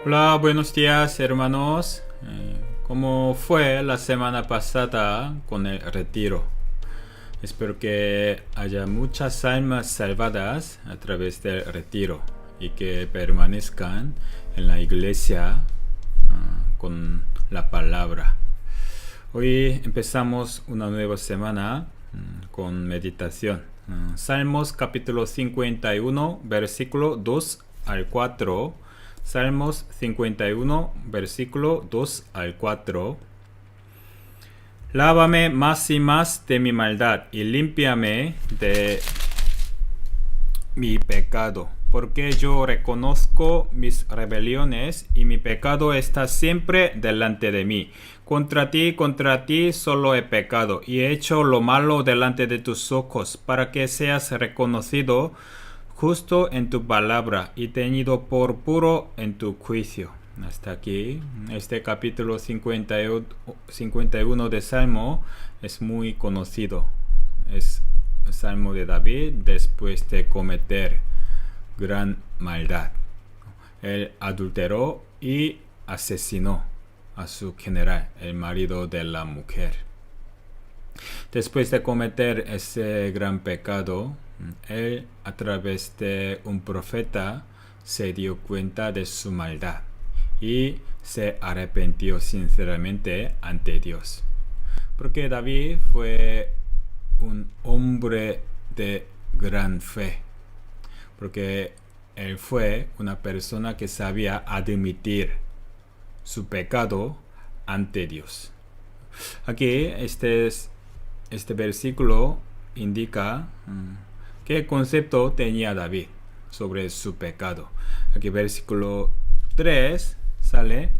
Hola, buenos días hermanos. ¿Cómo fue la semana pasada con el retiro? Espero que haya muchas almas salvadas a través del retiro y que permanezcan en la iglesia con la palabra. Hoy empezamos una nueva semana con meditación. Salmos capítulo 51, versículo 2 al 4. Salmos 51, versículo 2 al 4. Lávame más y más de mi maldad y límpiame de mi pecado, porque yo reconozco mis rebeliones y mi pecado está siempre delante de mí. Contra ti solo he pecado y he hecho lo malo delante de tus ojos, para que seas reconocido justo en tu palabra y tenido por puro en tu juicio. Hasta aquí, este capítulo 51 de Salmo es muy conocido. Es el Salmo de David después de cometer gran maldad. Él adulteró y asesinó a su general, el marido de la mujer. Después de cometer ese gran pecado, él a través de un profeta se dio cuenta de su maldad y se arrepintió sinceramente ante Dios. Porque David fue un hombre de gran fe. Porque él fue una persona que sabía admitir su pecado ante Dios. Aquí este versículo indica qué concepto tenía David sobre su pecado. Aquí versículo 3 sale: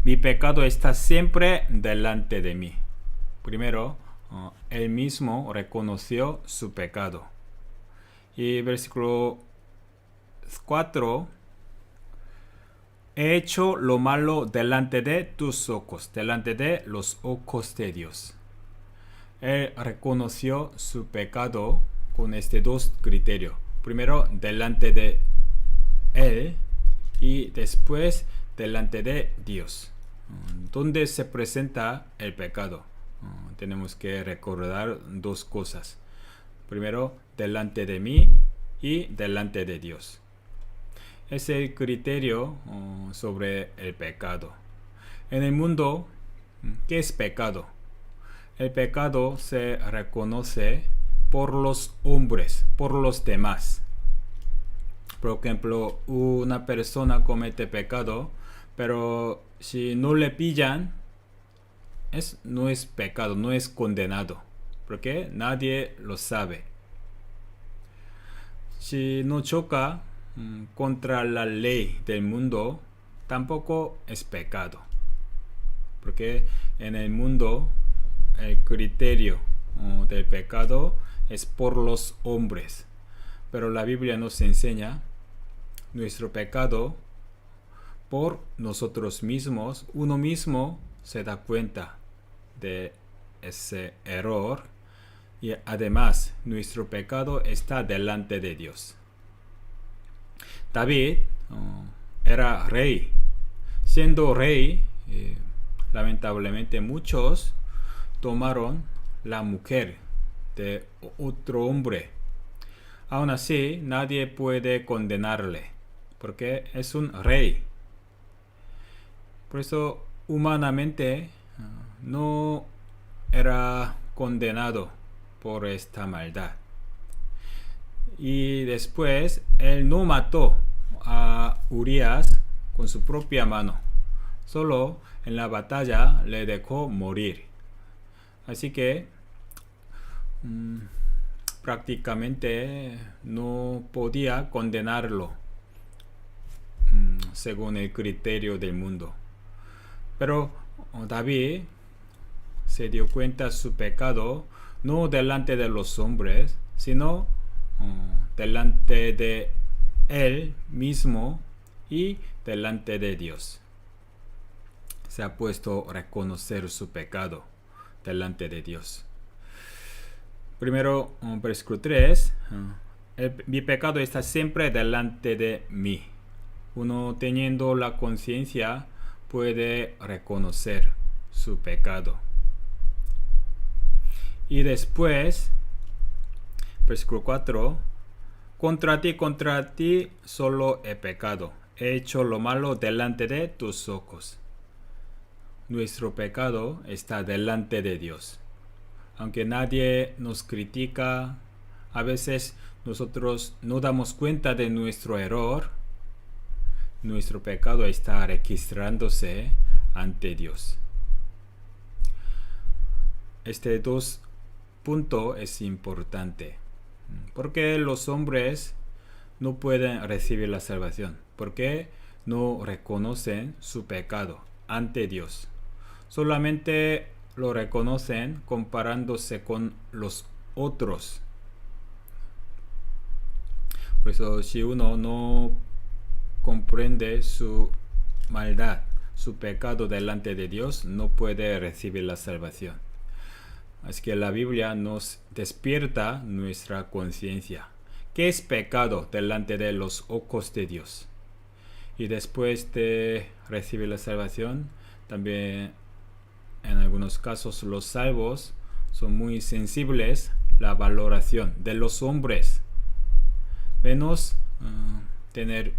mi pecado está siempre delante de mí. Primero, él mismo reconoció su pecado. Y versículo 4: he hecho lo malo delante de tus ojos, delante de los ojos de Dios. Él reconoció su pecado con estos dos criterios. Primero, delante de él y después delante de Dios. ¿Dónde se presenta el pecado? Tenemos que recordar dos cosas. Primero, delante de mí y delante de Dios. Es el criterio sobre el pecado. En el mundo, ¿qué es pecado? El pecado se reconoce por los hombres, por los demás. Por ejemplo, una persona comete pecado, pero si no le pillan, no es pecado, no es condenado, porque nadie lo sabe. Si no choca contra la ley del mundo, tampoco es pecado, porque en el mundo el criterio del pecado es por los hombres, pero la Biblia nos enseña nuestro pecado por nosotros mismos. Uno mismo se da cuenta de ese error y además nuestro pecado está delante de Dios. David era rey. Siendo rey, lamentablemente muchos tomaron la mujer de otro hombre. Aún así, nadie puede condenarle, porque es un rey. Por eso, humanamente, no era condenado por esta maldad. Y después, él no mató a Urías con su propia mano. Solo en la batalla le dejó morir. Así que prácticamente no podía condenarlo según el criterio del mundo. Pero David se dio cuenta de su pecado no delante de los hombres, sino delante de él mismo y delante de Dios. Se ha puesto a reconocer su pecado delante de Dios. Primero, versículo 3, mi pecado está siempre delante de mí. Uno teniendo la conciencia puede reconocer su pecado. Y después, versículo 4, contra ti solo he pecado. He hecho lo malo delante de tus ojos. Nuestro pecado está delante de Dios. Aunque nadie nos critica, a veces nosotros no damos cuenta de nuestro error. Nuestro pecado está registrándose ante Dios. Este punto es importante. Porque los hombres no pueden recibir la salvación. Porque no reconocen su pecado ante Dios. Solamente lo reconocen comparándose con los otros. Por eso, si uno no comprende su maldad, su pecado delante de Dios, no puede recibir la salvación. Así que la Biblia nos despierta nuestra conciencia. ¿Qué es pecado delante de los ojos de Dios? Y después de recibir la salvación, también en algunos casos los salvos son muy sensibles a la valoración de los hombres. Menos tener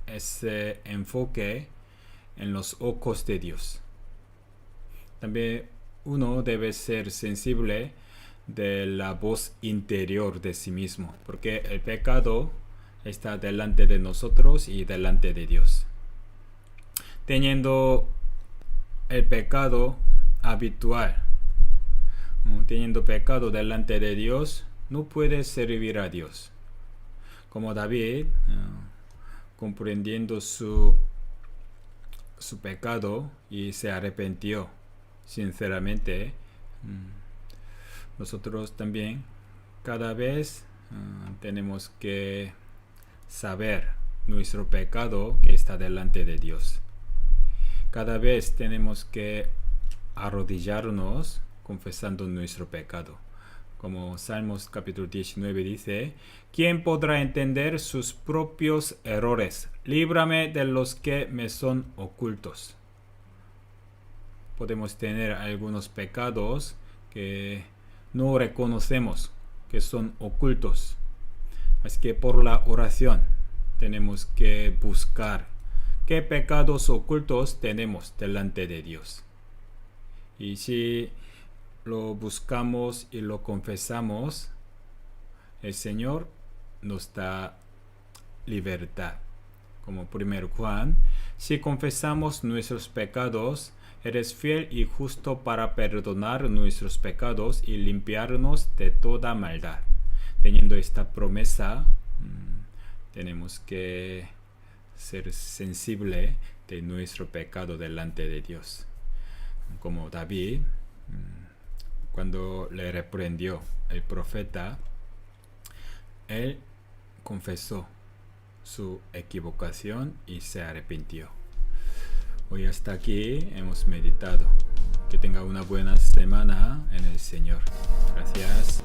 ese enfoque en los ojos de Dios. También uno debe ser sensible de la voz interior de sí mismo, porque el pecado está delante de nosotros y delante de Dios. Teniendo el pecado habitual, teniendo pecado delante de Dios, no puede servir a Dios. Como David, comprendiendo su pecado y se arrepintió sinceramente, nosotros también cada vez tenemos que saber nuestro pecado que está delante de Dios. Cada vez tenemos que arrodillarnos confesando nuestro pecado. Como Salmos capítulo 19 dice, ¿quién podrá entender sus propios errores? Líbrame de los que me son ocultos. Podemos tener algunos pecados que no reconocemos, que son ocultos. Así que por la oración tenemos que buscar qué pecados ocultos tenemos delante de Dios. Y si lo buscamos y lo confesamos, el Señor nos da libertad. Como 1 Juan, si confesamos nuestros pecados, eres fiel y justo para perdonar nuestros pecados y limpiarnos de toda maldad. Teniendo esta promesa, tenemos que ser sensible de nuestro pecado delante de Dios. Como David, cuando le reprendió el profeta, él confesó su equivocación y se arrepintió. Hoy hasta aquí hemos meditado. Que tenga una buena semana en el Señor. Gracias.